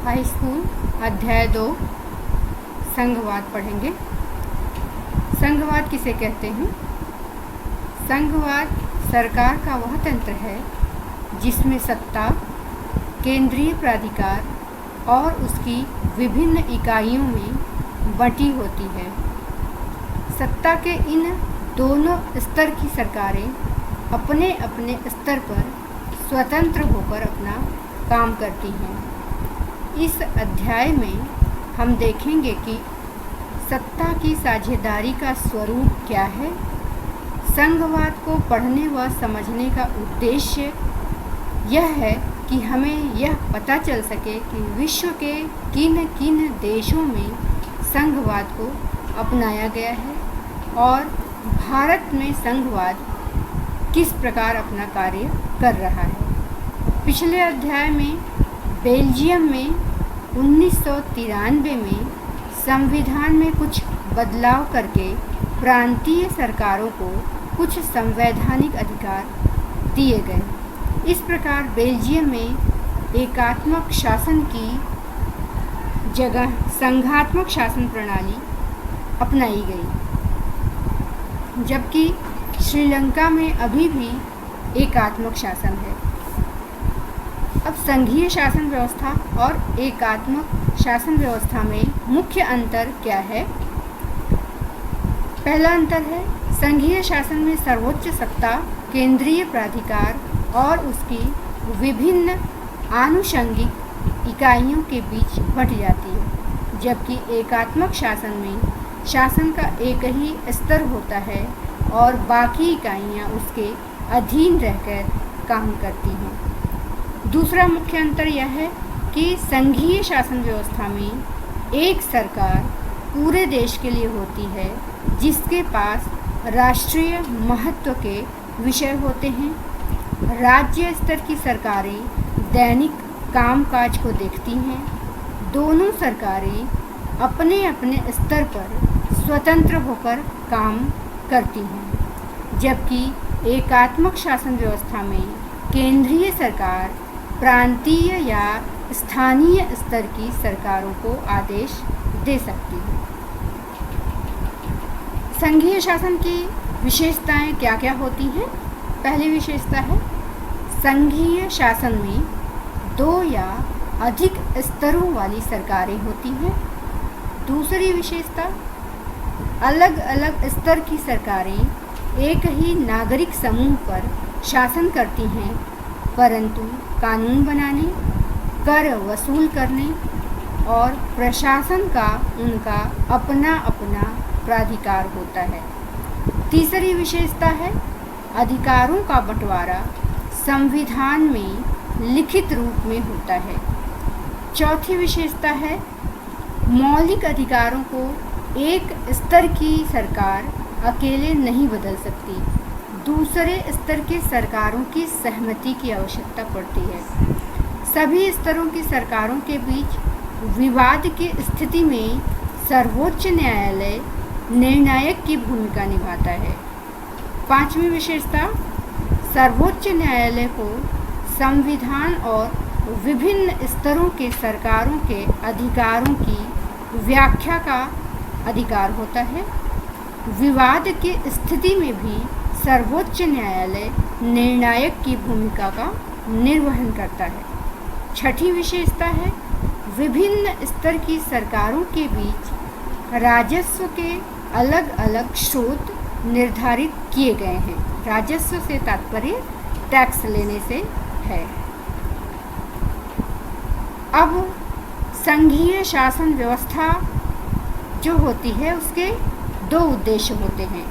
High school अध्याय 2 संघवाद पढ़ेंगे। संघवाद किसे कहते हैं? संघवाद सरकार का वह तंत्र है जिसमें सत्ता, केंद्रीय प्राधिकार और उसकी विभिन्न इकाइयों में बंटी होती है। सत्ता के इन दोनों स्तर की सरकारें अपने अपने स्तर पर स्वतंत्र होकर अपना काम करती हैं। इस अध्याय में हम देखेंगे कि सत्ता की साझेदारी का स्वरूप क्या है। संघवाद को पढ़ने व समझने का उद्देश्य यह है कि हमें यह पता चल सके कि विश्व के किन किन देशों में संघवाद को अपनाया गया है और भारत में संघवाद किस प्रकार अपना कार्य कर रहा है। पिछले अध्याय में बेल्जियम में 1993 में संविधान में कुछ बदलाव करके प्रांतीय सरकारों को कुछ संवैधानिक अधिकार दिए गए। इस प्रकार बेल्जियम में एकात्मक शासन की जगह संघात्मक शासन प्रणाली अपनाई गई, जबकि श्रीलंका में अभी भी एकात्मक शासन है। अब संघीय शासन व्यवस्था और एकात्मक शासन व्यवस्था में मुख्य अंतर क्या है? पहला अंतर है, संघीय शासन में सर्वोच्च सत्ता केंद्रीय प्राधिकार और उसकी विभिन्न आनुषंगिक इकाइयों के बीच बंट जाती है, जबकि एकात्मक शासन में शासन का एक ही स्तर होता है और बाकी इकाइयाँ उसके अधीन रहकर काम करती हैं। दूसरा मुख्य अंतर यह है कि संघीय शासन व्यवस्था में एक सरकार पूरे देश के लिए होती है, जिसके पास राष्ट्रीय महत्व के विषय होते हैं। राज्य स्तर की सरकारें दैनिक कामकाज को देखती हैं। दोनों सरकारें अपने अपने स्तर पर स्वतंत्र होकर काम करती हैं, जबकि एकात्मक शासन व्यवस्था में केंद्रीय सरकार प्रांतीय या स्थानीय स्तर की सरकारों को आदेश दे सकती है। संघीय शासन की विशेषताएं क्या क्या होती हैं? पहली विशेषता है, संघीय शासन में 2 या अधिक स्तरों वाली सरकारें होती हैं। दूसरी विशेषता, अलग अलग स्तर की सरकारें एक ही नागरिक समूह पर शासन करती हैं, परंतु कानून बनाने, कर वसूल करने और प्रशासन का उनका अपना अपना प्राधिकार होता है। तीसरी विशेषता है, अधिकारों का बंटवारा संविधान में लिखित रूप में होता है। चौथी विशेषता है, मौलिक अधिकारों को एक स्तर की सरकार अकेले नहीं बदल सकती, दूसरे स्तर के सरकारों की सहमति की आवश्यकता पड़ती है। सभी स्तरों की सरकारों के बीच विवाद की स्थिति में सर्वोच्च न्यायालय निर्णायक की भूमिका निभाता है। पांचवी विशेषता, सर्वोच्च न्यायालय को संविधान और विभिन्न स्तरों के सरकारों के अधिकारों की व्याख्या का अधिकार होता है। विवाद की स्थिति में भी सर्वोच्च न्यायालय निर्णायक की भूमिका का निर्वहन करता है। छठी विशेषता है, विभिन्न स्तर की सरकारों के बीच राजस्व के अलग अलग स्रोत निर्धारित किए गए हैं। राजस्व से तात्पर्य टैक्स लेने से है। अब संघीय शासन व्यवस्था जो होती है उसके 2 उद्देश्य होते हैं।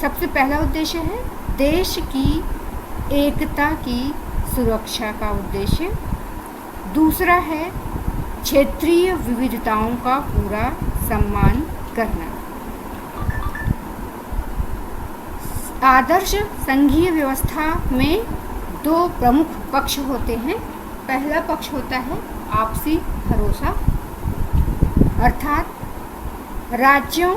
सबसे पहला उद्देश्य है देश की एकता की सुरक्षा का उद्देश्य। दूसरा है क्षेत्रीय विविधताओं का पूरा सम्मान करना। आदर्श संघीय व्यवस्था में 2 प्रमुख पक्ष होते हैं। पहला पक्ष होता है आपसी भरोसा, अर्थात राज्यों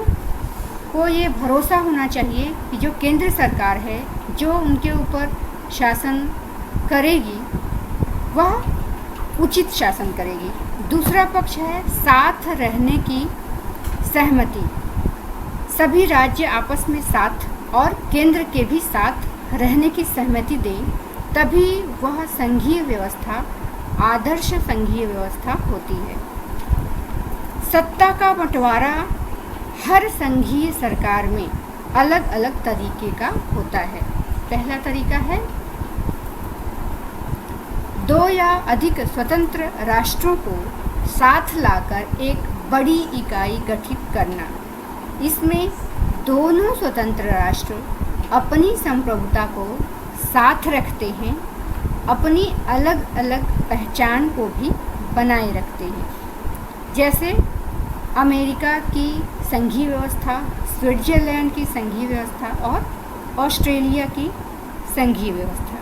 को ये भरोसा होना चाहिए कि जो केंद्र सरकार है जो उनके ऊपर शासन करेगी वह उचित शासन करेगी। दूसरा पक्ष है साथ रहने की सहमति। सभी राज्य आपस में साथ और केंद्र के भी साथ रहने की सहमति दें, तभी वह संघीय व्यवस्था आदर्श संघीय व्यवस्था होती है। सत्ता का बंटवारा हर संघीय सरकार में अलग अलग तरीके का होता है। पहला तरीका है 2 या अधिक स्वतंत्र राष्ट्रों को साथ लाकर एक बड़ी इकाई गठित करना। इसमें दोनों स्वतंत्र राष्ट्र अपनी संप्रभुता को साथ रखते हैं, अपनी अलग अलग पहचान को भी बनाए रखते हैं, जैसे अमेरिका की संघीय व्यवस्था, स्विट्जरलैंड की संघीय व्यवस्था और ऑस्ट्रेलिया की संघीय व्यवस्था।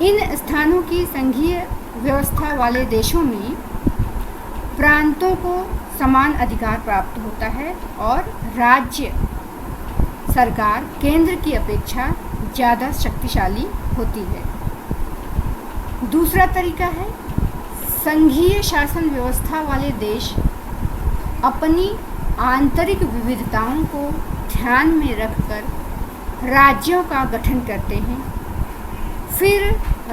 इन स्थानों की संघीय व्यवस्था वाले देशों में प्रांतों को समान अधिकार प्राप्त होता है और राज्य सरकार केंद्र की अपेक्षा ज़्यादा शक्तिशाली होती है। दूसरा तरीका है संघीय शासन व्यवस्था वाले देश अपनी आंतरिक विविधताओं को ध्यान में रखकर राज्यों का गठन करते हैं, फिर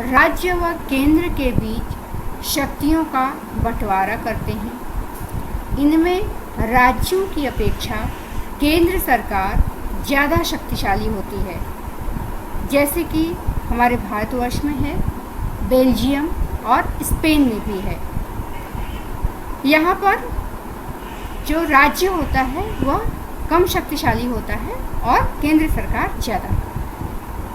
राज्य व केंद्र के बीच शक्तियों का बंटवारा करते हैं। इनमें राज्यों की अपेक्षा केंद्र सरकार ज़्यादा शक्तिशाली होती है, जैसे कि हमारे भारतवर्ष में है, बेल्जियम और स्पेन में भी है। यहाँ पर जो राज्य होता है वह कम शक्तिशाली होता है और केंद्र सरकार ज़्यादा।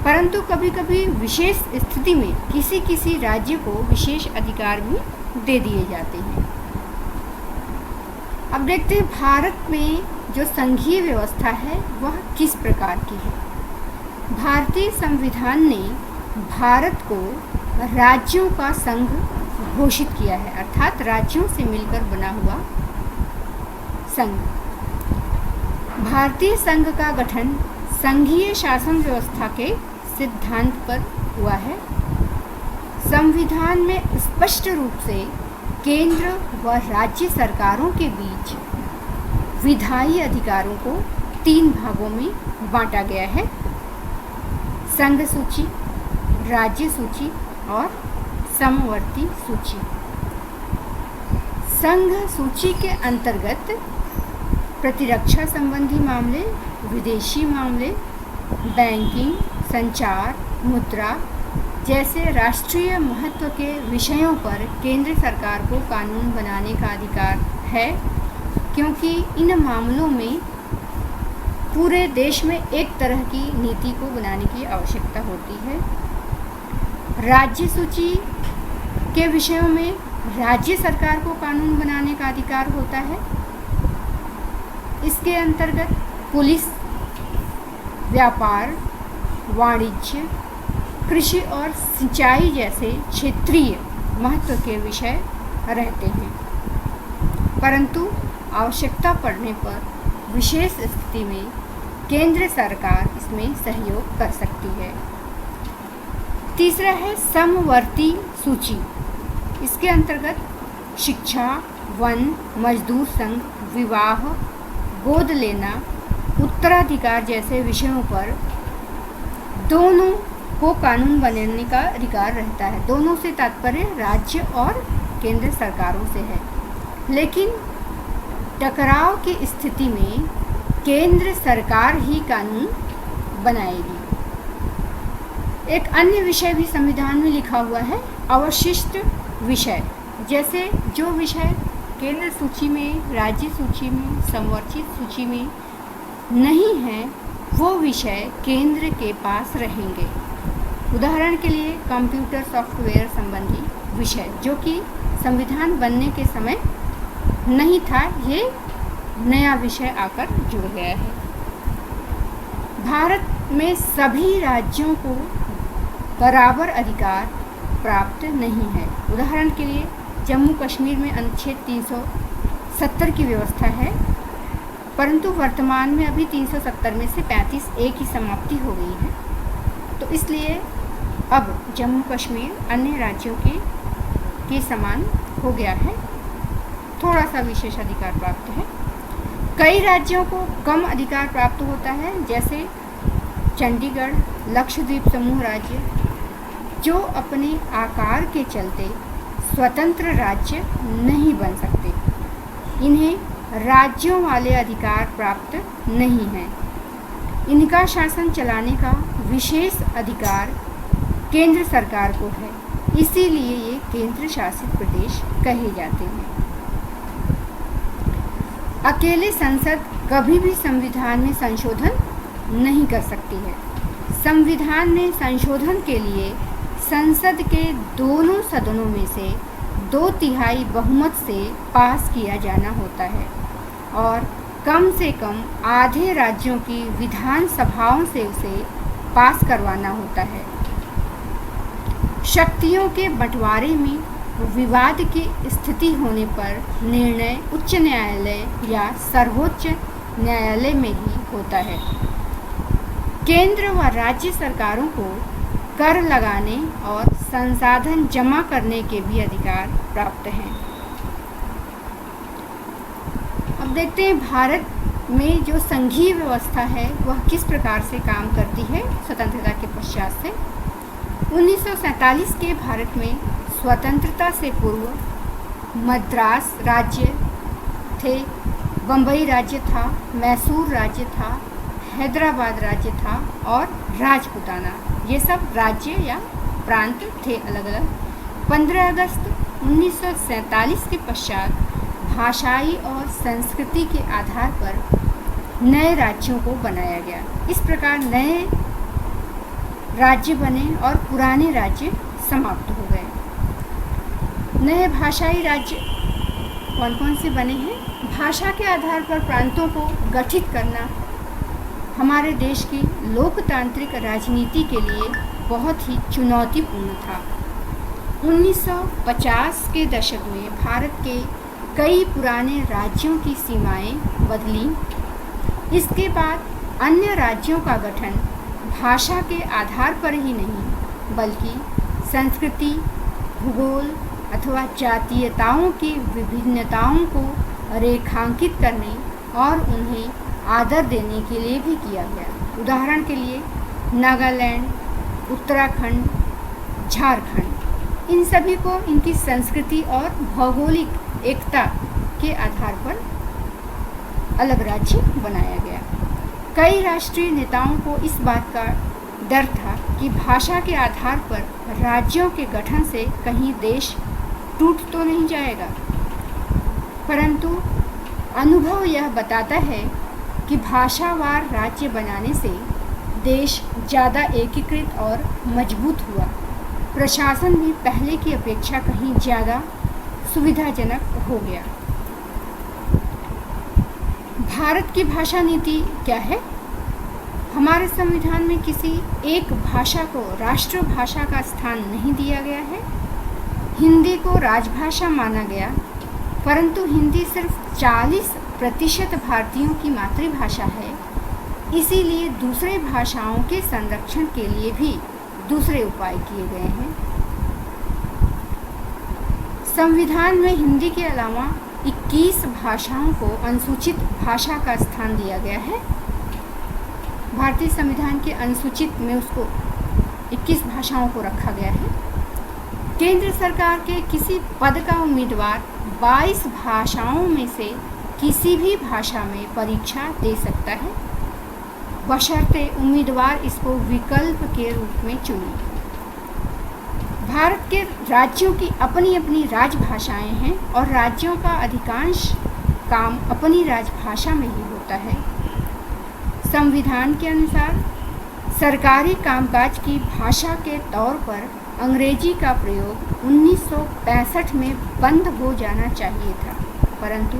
परंतु कभी कभी विशेष स्थिति में किसी किसी राज्य को विशेष अधिकार भी दे दिए जाते हैं। अब देखते हैं भारत में जो संघीय व्यवस्था है वह किस प्रकार की है। भारतीय संविधान ने भारत को राज्यों का संघ घोषित किया है, अर्थात राज्यों से मिलकर बना हुआ संघ। भारतीय संघ का गठन संघीय शासन व्यवस्था के सिद्धांत पर हुआ है। संविधान में स्पष्ट रूप से केंद्र व राज्य सरकारों के बीच विधायी अधिकारों को 3 भागों में बांटा गया है: संघ सूची, राज्य सूची और समवर्ती सूची। संघ सूची के अंतर्गत प्रतिरक्षा संबंधी मामले, विदेशी मामले, बैंकिंग, संचार, मुद्रा जैसे राष्ट्रीय महत्व के विषयों पर केंद्र सरकार को कानून बनाने का अधिकार है, क्योंकि इन मामलों में पूरे देश में एक तरह की नीति को बनाने की आवश्यकता होती है। राज्य सूची के विषयों में राज्य सरकार को कानून बनाने का अधिकार होता है। इसके अंतर्गत पुलिस, व्यापार, वाणिज्य, कृषि और सिंचाई जैसे क्षेत्रीय महत्व के विषय रहते हैं, परंतु आवश्यकता पड़ने पर विशेष स्थिति में केंद्र सरकार इसमें सहयोग कर सकती है। तीसरा है समवर्ती सूची। इसके अंतर्गत शिक्षा, वन, मजदूर संघ, विवाह, गोद लेना, उत्तराधिकार जैसे विषयों पर दोनों को कानून बनाने का अधिकार रहता है। दोनों से तात्पर्य राज्य और केंद्र सरकारों से है, लेकिन टकराव की स्थिति में केंद्र सरकार ही कानून बनाएगी। एक अन्य विषय भी संविधान में लिखा हुआ है, अवशिष्ट विषय। जैसे जो विषय केंद्र सूची में, राज्य सूची में, समवर्ती सूची में नहीं है, वो विषय केंद्र के पास रहेंगे। उदाहरण के लिए कंप्यूटर सॉफ्टवेयर संबंधी विषय, जो कि संविधान बनने के समय नहीं था, ये नया विषय आकर जुड़ गया है। भारत में सभी राज्यों को बराबर अधिकार प्राप्त नहीं है। उदाहरण के लिए जम्मू कश्मीर में अनुच्छेद 370 की व्यवस्था है, परंतु वर्तमान में अभी 370 में से 35A की समाप्ति हो गई है। तो इसलिए अब जम्मू कश्मीर अन्य राज्यों के के समान हो गया है, थोड़ा सा विशेष अधिकार प्राप्त है। कई राज्यों को कम अधिकार प्राप्त होता है, जैसे चंडीगढ़, लक्षद्वीप समूह राज्य, जो अपने आकार के चलते स्वतंत्र राज्य नहीं बन सकते। इन्हें राज्यों वाले अधिकार प्राप्त नहीं हैं। इनका शासन चलाने का विशेष अधिकार केंद्र सरकार को है, इसीलिए ये केंद्र शासित प्रदेश कहे जाते हैं। अकेले संसद कभी भी संविधान में संशोधन नहीं कर सकती है। संविधान में संशोधन के लिए संसद के दोनों सदनों में से 2/3 बहुमत से पास किया जाना होता है और कम से कम आधे राज्यों की विधान सभाओं से उसे पास करवाना होता है। शक्तियों के बंटवारे में विवाद की स्थिति होने पर निर्णय उच्च न्यायालय या सर्वोच्च न्यायालय में ही होता है। केंद्र व राज्य सरकारों को कर लगाने और संसाधन जमा करने के भी अधिकार प्राप्त हैं। अब देखते हैं भारत में जो संघीय व्यवस्था है वह किस प्रकार से काम करती है स्वतंत्रता के पश्चात से। 1947 के भारत में स्वतंत्रता से पूर्व मद्रास राज्य थे, बम्बई राज्य था, मैसूर राज्य था, हैदराबाद राज्य था और राजपूताना, ये सब राज्य या प्रांत थे अलग अलग। 15 अगस्त 1947 के पश्चात भाषाई और संस्कृति के आधार पर नए राज्यों को बनाया गया। इस प्रकार नए राज्य बने और पुराने राज्य समाप्त हो गए। नए भाषाई राज्य कौन कौन से बने हैं? भाषा के आधार पर प्रांतों को गठित करना हमारे देश की लोकतांत्रिक राजनीति के लिए बहुत ही चुनौतीपूर्ण था। 1950 के दशक में भारत के कई पुराने राज्यों की सीमाएं बदली। इसके बाद अन्य राज्यों का गठन भाषा के आधार पर ही नहीं बल्कि संस्कृति, भूगोल अथवा जातीयताओं की विभिन्नताओं को रेखांकित करने और उन्हें आदर देने के लिए भी किया गया। उदाहरण के लिए नागालैंड, उत्तराखंड, झारखंड, इन सभी को इनकी संस्कृति और भौगोलिक एकता के आधार पर अलग राज्य बनाया गया। कई राष्ट्रीय नेताओं को इस बात का डर था कि भाषा के आधार पर राज्यों के गठन से कहीं देश टूट तो नहीं जाएगा, परंतु अनुभव यह बताता है कि भाषावार राज्य बनाने से देश ज़्यादा एकीकृत और मजबूत हुआ। प्रशासन भी पहले की अपेक्षा कहीं ज़्यादा सुविधाजनक हो गया। भारत की भाषा नीति क्या है? हमारे संविधान में किसी एक भाषा को राष्ट्रभाषा का स्थान नहीं दिया गया है। हिंदी को राजभाषा माना गया, परंतु हिंदी सिर्फ 40% भारतीयों की मातृभाषा है, इसीलिए दूसरे भाषाओं के संरक्षण के लिए भी दूसरे उपाय किए गए हैं। संविधान में हिंदी के अलावा 21 भाषाओं को अनुसूचित भाषा का स्थान दिया गया है। भारतीय संविधान के अनुसूचित में उसको 21 भाषाओं को रखा गया है। केंद्र सरकार के किसी पद का उम्मीदवार 22 भाषाओं में से किसी भी भाषा में परीक्षा दे सकता है, बशर्ते उम्मीदवार इसको विकल्प के रूप में चुने। भारत के राज्यों की अपनी अपनी राजभाषाएं हैं और राज्यों का अधिकांश काम अपनी राजभाषा में ही होता है। संविधान के अनुसार सरकारी कामकाज की भाषा के तौर पर अंग्रेजी का प्रयोग 1965 में बंद हो जाना चाहिए था, परंतु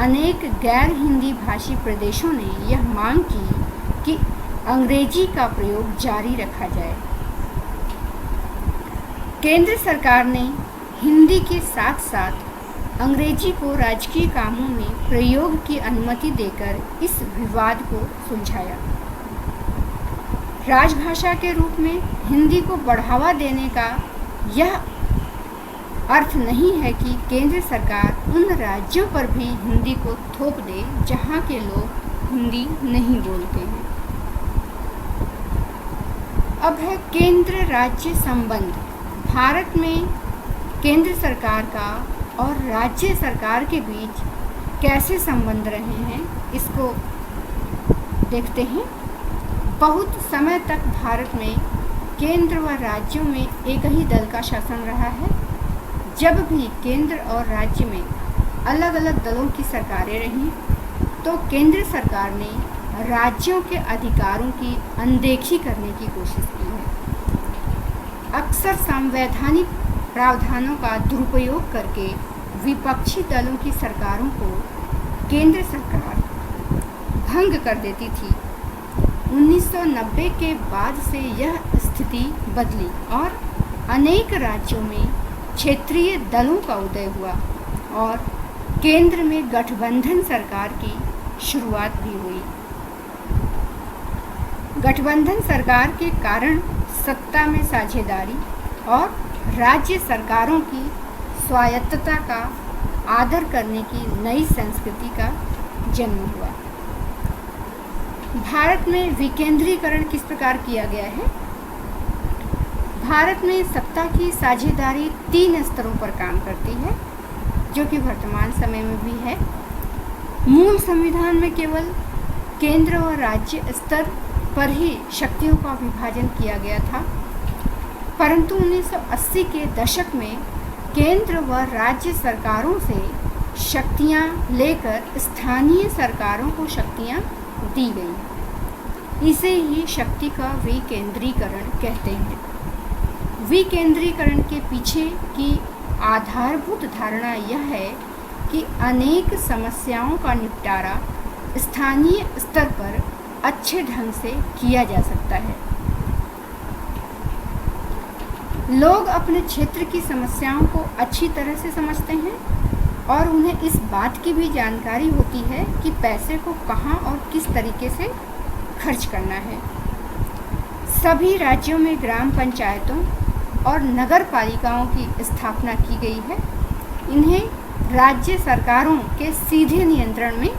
अनेक गैर हिंदी भाषी प्रदेशों ने यह मांग की कि अंग्रेजी का प्रयोग जारी रखा जाए। केंद्र सरकार ने हिंदी के साथ साथ अंग्रेजी को राजकीय कामों में प्रयोग की अनुमति देकर इस विवाद को सुलझाया। राजभाषा के रूप में हिंदी को बढ़ावा देने का यह अर्थ नहीं है कि केंद्र सरकार उन राज्यों पर भी हिंदी को थोप दे जहाँ के लोग हिंदी नहीं बोलते हैं। अब है केंद्र राज्य संबंध। भारत में केंद्र सरकार का और राज्य सरकार के बीच कैसे संबंध रहे हैं, इसको देखते हैं। बहुत समय तक भारत में केंद्र व राज्यों में एक ही दल का शासन रहा है। जब भी केंद्र और राज्य में अलग अलग दलों की सरकारें रहीं, तो केंद्र सरकार ने राज्यों के अधिकारों की अनदेखी करने की कोशिश की है। अक्सर संवैधानिक प्रावधानों का दुरुपयोग करके विपक्षी दलों की सरकारों को केंद्र सरकार भंग कर देती थी। 1990 के बाद से यह स्थिति बदली और अनेक राज्यों में क्षेत्रीय दलों का उदय हुआ और केंद्र में गठबंधन सरकार की शुरुआत भी हुई। गठबंधन सरकार के कारण सत्ता में साझेदारी और राज्य सरकारों की स्वायत्तता का आदर करने की नई संस्कृति का जन्म हुआ। भारत में विकेंद्रीकरण किस प्रकार किया गया है? भारत में सत्ता की साझेदारी 3 स्तरों पर काम करती है, जो कि वर्तमान समय में भी है। मूल संविधान में केवल केंद्र और राज्य स्तर पर ही शक्तियों का विभाजन किया गया था, परंतु 1980 के दशक में केंद्र व राज्य सरकारों से शक्तियां लेकर स्थानीय सरकारों को शक्तियां दी गई। इसे ही शक्ति का विकेंद्रीकरण कहते हैं। विकेंद्रीकरण के पीछे की आधारभूत धारणा यह है कि अनेक समस्याओं का निपटारा स्थानीय स्तर पर अच्छे ढंग से किया जा सकता है। लोग अपने क्षेत्र की समस्याओं को अच्छी तरह से समझते हैं और उन्हें इस बात की भी जानकारी होती है कि पैसे को कहाँ और किस तरीके से खर्च करना है। सभी राज्यों में ग्राम पंचायतों और नगर पालिकाओं की स्थापना की गई है। इन्हें राज्य सरकारों के सीधे नियंत्रण में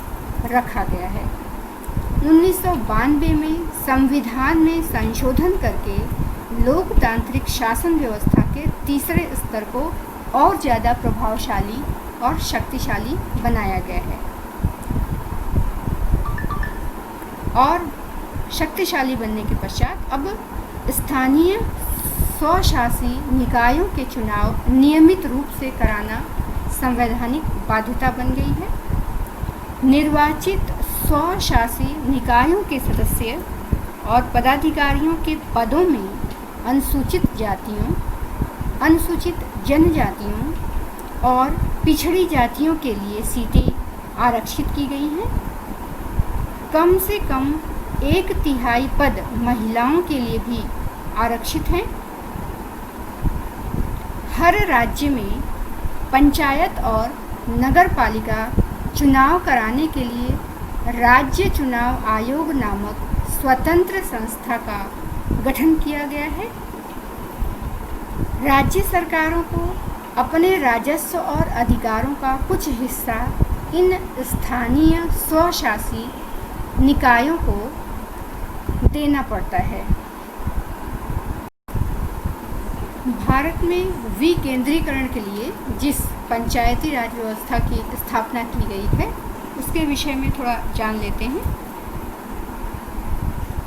रखा गया है। 1992 में संविधान में संशोधन करके लोकतांत्रिक शासन व्यवस्था के तीसरे स्तर को और ज़्यादा प्रभावशाली और शक्तिशाली बनाया गया है। और शक्तिशाली बनने के पश्चात अब स्थानीय स्वशासी निकायों के चुनाव नियमित रूप से कराना संवैधानिक बाध्यता बन गई है। निर्वाचित स्वशासी निकायों के सदस्य और पदाधिकारियों के पदों में अनुसूचित जातियों, अनुसूचित जनजातियों और पिछड़ी जातियों के लिए सीटें आरक्षित की गई हैं। कम से कम 1/3 पद महिलाओं के लिए भी आरक्षित हैं। हर राज्य में पंचायत और नगर पालिका चुनाव कराने के लिए राज्य चुनाव आयोग नामक स्वतंत्र संस्था का गठन किया गया है। राज्य सरकारों को अपने राजस्व और अधिकारों का कुछ हिस्सा इन स्थानीय स्वशासी निकायों को देना पड़ता है। भारत में विकेंद्रीकरण के लिए जिस पंचायती राज व्यवस्था की स्थापना की गई है, उसके विषय में थोड़ा जान लेते हैं।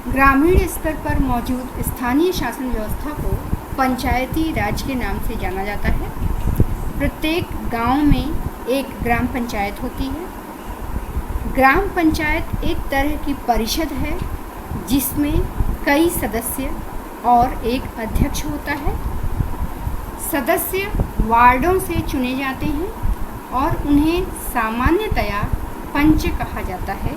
ग्रामीण स्तर पर मौजूद स्थानीय शासन व्यवस्था को पंचायती राज के नाम से जाना जाता है। प्रत्येक गांव में एक ग्राम पंचायत होती है। ग्राम पंचायत एक तरह की परिषद है जिसमें कई सदस्य और एक अध्यक्ष होता है। सदस्य वार्डों से चुने जाते हैं और उन्हें सामान्यतया पंच कहा जाता है।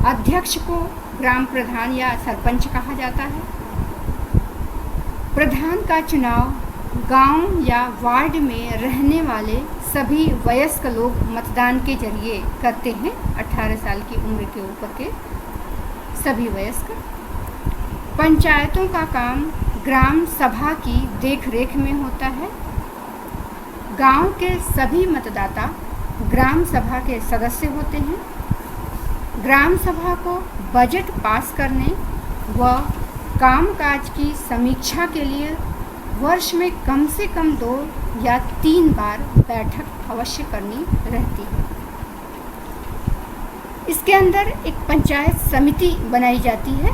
अध्यक्ष को ग्राम प्रधान या सरपंच कहा जाता है। प्रधान का चुनाव गांव या वार्ड में रहने वाले सभी वयस्क लोग मतदान के जरिए करते हैं। 18 साल की उम्र के ऊपर के सभी वयस्क। पंचायतों का काम ग्राम सभा की देखरेख में होता है। गांव के सभी मतदाता ग्राम सभा के सदस्य होते हैं। ग्राम सभा को बजट पास करने व कामकाज की समीक्षा के लिए वर्ष में कम से कम 2 या 3 बार बैठक अवश्य करनी रहती है। इसके अंदर एक पंचायत समिति बनाई जाती है।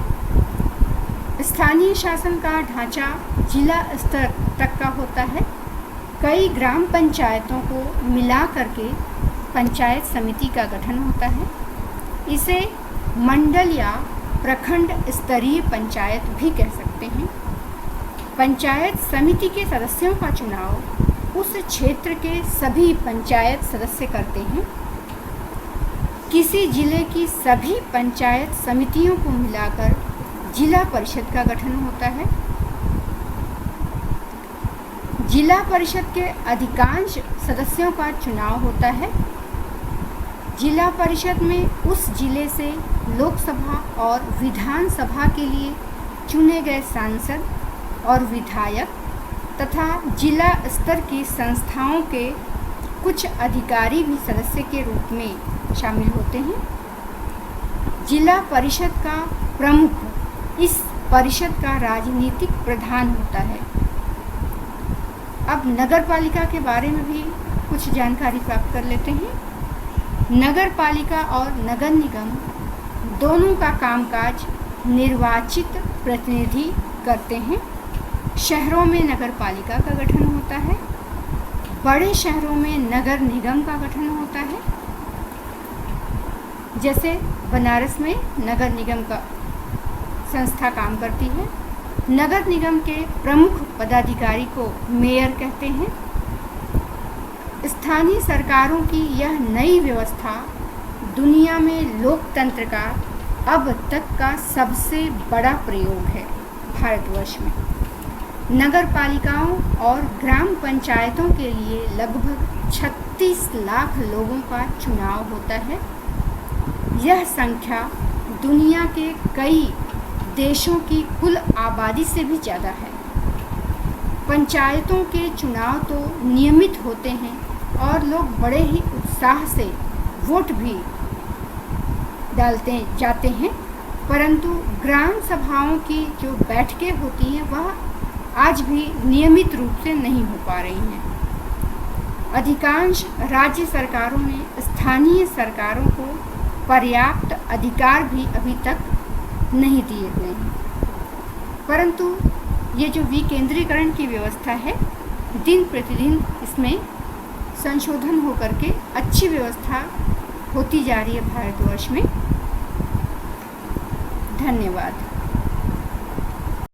स्थानीय शासन का ढांचा जिला स्तर तक का होता है। कई ग्राम पंचायतों को मिला करके पंचायत समिति का गठन होता है। इसे मंडल या प्रखंड स्तरीय पंचायत भी कह सकते हैं। पंचायत समिति के सदस्यों का चुनाव उस क्षेत्र के सभी पंचायत सदस्य करते हैं। किसी जिले की सभी पंचायत समितियों को मिलाकर जिला परिषद का गठन होता है। जिला परिषद के अधिकांश सदस्यों का चुनाव होता है। जिला परिषद में उस जिले से लोकसभा और विधानसभा के लिए चुने गए सांसद और विधायक तथा जिला स्तर की संस्थाओं के कुछ अधिकारी भी सदस्य के रूप में शामिल होते हैं। जिला परिषद का प्रमुख इस परिषद का राजनीतिक प्रधान होता है। अब नगर पालिका के बारे में भी कुछ जानकारी प्राप्त कर लेते हैं। नगर पालिका और नगर निगम दोनों का कामकाज निर्वाचित प्रतिनिधि करते हैं। शहरों में नगर पालिका का गठन होता है। बड़े शहरों में नगर निगम का गठन होता है। जैसे बनारस में नगर निगम का संस्था काम करती है। नगर निगम के प्रमुख पदाधिकारी को मेयर कहते हैं। स्थानीय सरकारों की यह नई व्यवस्था दुनिया में लोकतंत्र का अब तक का सबसे बड़ा प्रयोग है। भारतवर्ष में नगर पालिकाओं और ग्राम पंचायतों के लिए लगभग 36 लाख लोगों का चुनाव होता है। यह संख्या दुनिया के कई देशों की कुल आबादी से भी ज़्यादा है। पंचायतों के चुनाव तो नियमित होते हैं और लोग बड़े ही उत्साह से वोट भी डालते जाते हैं, परंतु ग्राम सभाओं की जो बैठकें होती हैं वह आज भी नियमित रूप से नहीं हो पा रही हैं। अधिकांश राज्य सरकारों ने स्थानीय सरकारों को पर्याप्त अधिकार भी अभी तक नहीं दिए हुए हैं, परंतु ये जो विकेंद्रीकरण की व्यवस्था है दिन प्रतिदिन इसमें संशोधन होकर के अच्छी व्यवस्था होती जा रही है भारतवर्ष में। धन्यवाद।